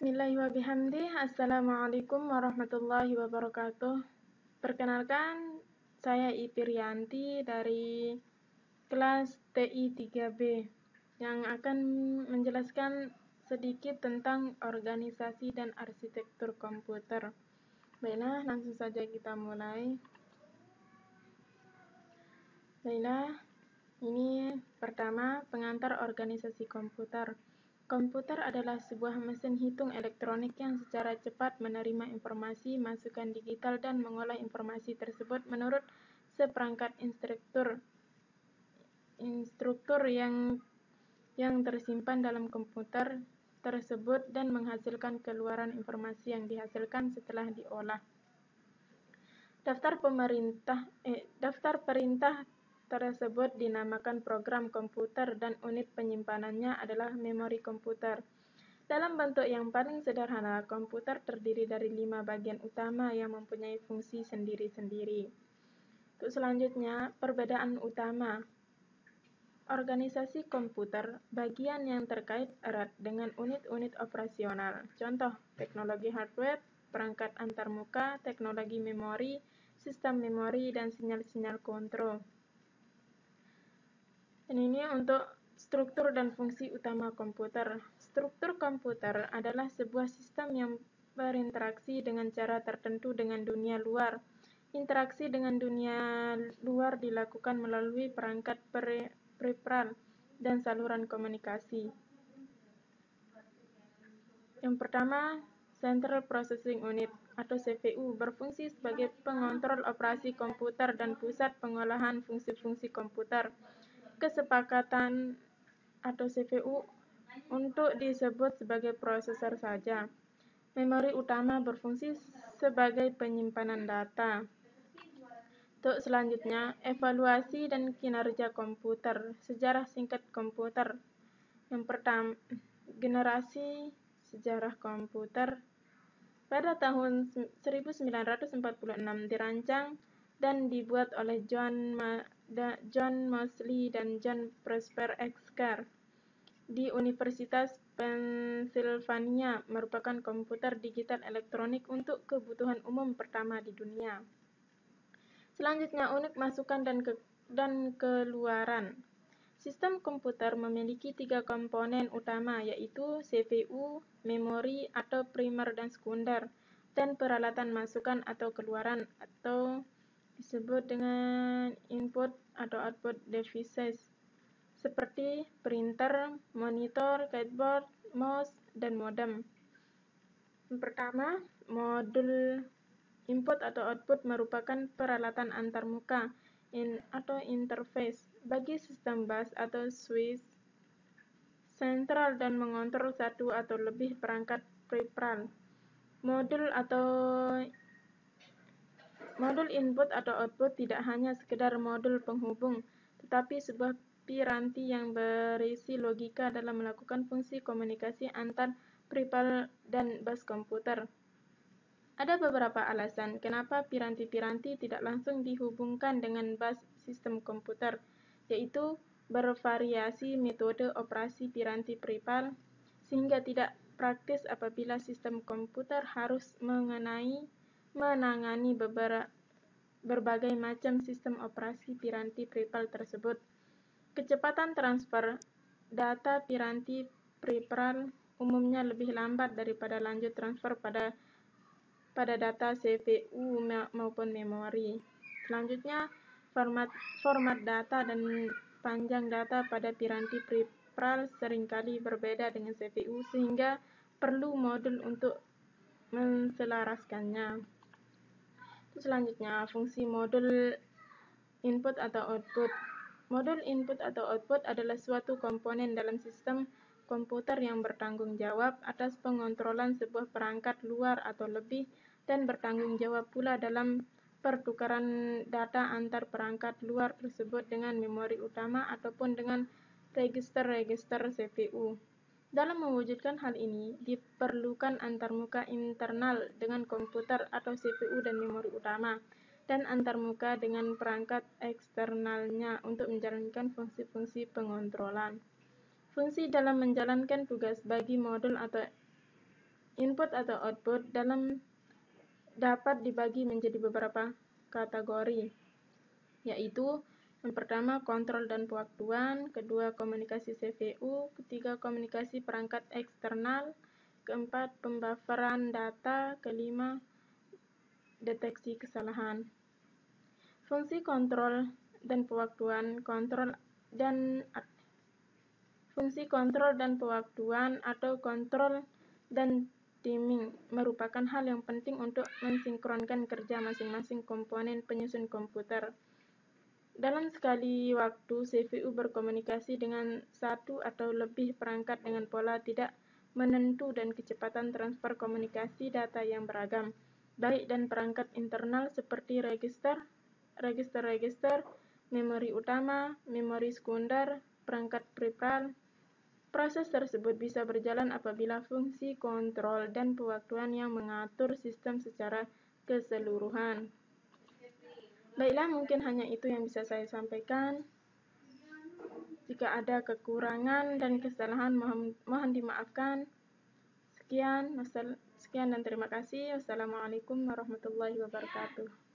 Bismillahirrahmanirrahim. Assalamualaikum warahmatullahi wabarakatuh. Perkenalkan, saya Ipirianti dari kelas TI 3B yang akan menjelaskan sedikit tentang organisasi dan arsitektur komputer. Baiklah, langsung saja kita mulai. Baiklah, ini pertama, pengantar organisasi komputer. Komputer adalah sebuah mesin hitung elektronik yang secara cepat menerima informasi, masukan digital, dan mengolah informasi tersebut menurut seperangkat instruktur yang tersimpan dalam komputer tersebut dan menghasilkan keluaran informasi yang dihasilkan setelah diolah. Daftar perintah tersebut dinamakan program komputer dan unit penyimpanannya adalah memori komputer. Dalam bentuk yang paling sederhana, komputer terdiri dari 5 bagian utama yang mempunyai fungsi sendiri-sendiri. Untuk selanjutnya, perbedaan utama. Organisasi komputer, bagian yang terkait erat dengan unit-unit operasional. Contoh, teknologi hardware, perangkat antarmuka, teknologi memori, sistem memori, dan sinyal-sinyal kontrol. Dan ini untuk struktur dan fungsi utama komputer. Struktur komputer adalah sebuah sistem yang berinteraksi dengan cara tertentu dengan dunia luar. Interaksi dengan dunia luar dilakukan melalui perangkat peripheral dan saluran komunikasi. Yang pertama, Central Processing Unit atau CPU berfungsi sebagai pengontrol operasi komputer dan pusat pengolahan fungsi-fungsi komputer. Kesepakatan atau CPU untuk disebut sebagai prosesor saja. Memori utama berfungsi sebagai penyimpanan data. Untuk selanjutnya, evaluasi dan kinerja komputer. Sejarah singkat komputer. Yang pertama, generasi sejarah komputer. Pada tahun 1946 dirancang dan dibuat oleh John Moseley dan John Prosper Xker di Universitas Pennsylvania, merupakan komputer digital elektronik untuk kebutuhan umum pertama di dunia. Selanjutnya, unit masukan dan keluaran. Sistem komputer memiliki 3 komponen utama, yaitu CPU, memori atau primer dan sekunder, dan peralatan masukan atau keluaran atau disebut dengan input atau output devices, seperti printer, monitor, keyboard, mouse, dan modem. Yang pertama, modul input atau output merupakan peralatan antarmuka atau interface bagi sistem bus atau switch sentral dan mengontrol satu atau lebih perangkat peripheral. Modul input atau output tidak hanya sekedar modul penghubung, tetapi sebuah piranti yang berisi logika dalam melakukan fungsi komunikasi antar peripheral dan bus komputer. Ada beberapa alasan kenapa piranti-piranti tidak langsung dihubungkan dengan bus sistem komputer, yaitu bervariasi metode operasi piranti peripheral, sehingga tidak praktis apabila sistem komputer harus menangani berbagai macam sistem operasi piranti peripheral tersebut. Kecepatan transfer data piranti peripheral umumnya lebih lambat daripada lanjut transfer pada data CPU maupun memori. Selanjutnya, format data dan panjang data pada piranti peripheral seringkali berbeda dengan CPU, sehingga perlu modul untuk menselaraskannya. Selanjutnya, fungsi modul input atau output. Modul input atau output adalah suatu komponen dalam sistem komputer yang bertanggung jawab atas pengontrolan sebuah perangkat luar atau lebih, dan bertanggung jawab pula dalam pertukaran data antar perangkat luar tersebut dengan memori utama ataupun dengan register-register CPU. Dalam mewujudkan hal ini, diperlukan antarmuka internal dengan komputer atau CPU dan memori utama, dan antarmuka dengan perangkat eksternalnya untuk menjalankan fungsi-fungsi pengontrolan. Fungsi dalam menjalankan tugas bagi modul atau Input atau output dapat dibagi menjadi beberapa kategori, yaitu yang pertama kontrol dan pewaktuan, kedua komunikasi CPU, ketiga komunikasi perangkat eksternal, keempat pembufferan data, kelima deteksi kesalahan. Fungsi kontrol dan pewaktuan fungsi kontrol dan pewaktuan atau kontrol dan timing merupakan hal yang penting untuk mensinkronkan kerja masing-masing komponen penyusun komputer. Dalam sekali waktu, CPU berkomunikasi dengan satu atau lebih perangkat dengan pola tidak menentu dan kecepatan transfer komunikasi data yang beragam, baik dan perangkat internal seperti register, memori utama, memori sekunder, perangkat peripheral. Proses tersebut bisa berjalan apabila fungsi kontrol dan pewaktuan yang mengatur sistem secara keseluruhan. Baiklah, mungkin hanya itu yang bisa saya sampaikan. Jika ada kekurangan dan kesalahan, mohon dimaafkan. Sekian dan terima kasih. Wassalamualaikum warahmatullahi wabarakatuh.